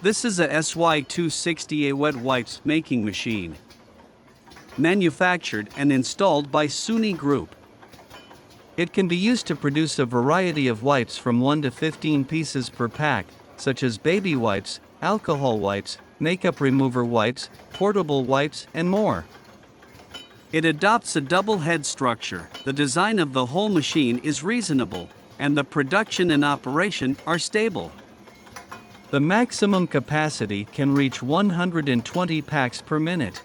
This is a SY-260A wet wipes making machine. Manufactured and installed by SUNY Group. It can be used to produce a variety of wipes from 1 to 15 pieces per pack, such as baby wipes, alcohol wipes, makeup remover wipes, portable wipes, and more. It adopts a double head structure. The design of the whole machine is reasonable, and the production and operation are stable. The maximum capacity can reach 120 packs per minute.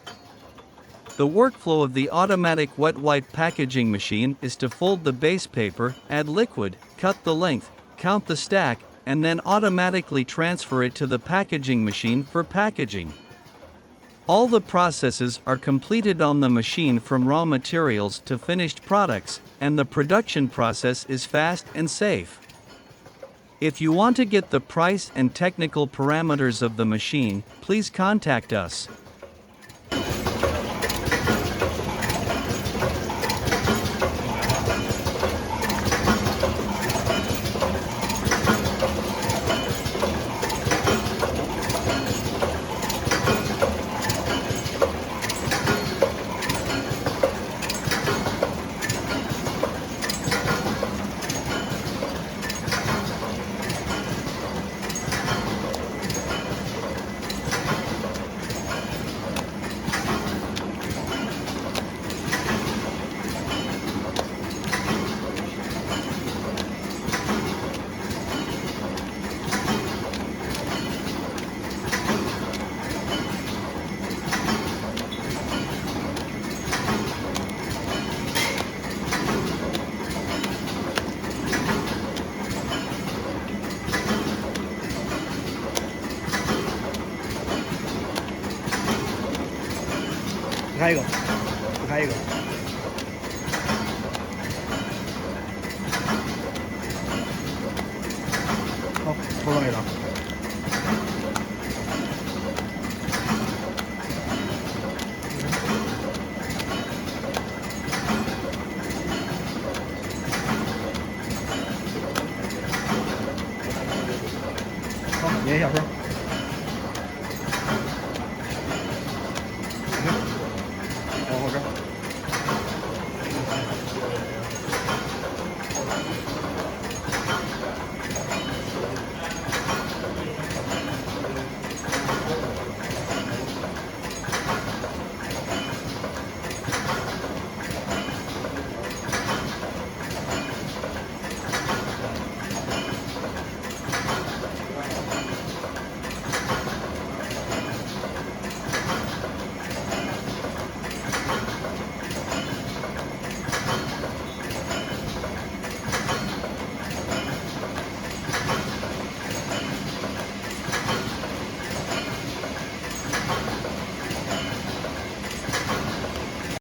The workflow of the automatic wet wipe packaging machine is to fold the base paper, add liquid, cut the length, count the stack, and then automatically transfer it to the packaging machine for packaging. All the processes are completed on the machine from raw materials to finished products, and the production process is fast and safe. If you want to get the price and technical parameters of the machine, please contact us. Caigo. Caigo. Polonera. Vậy hả bro?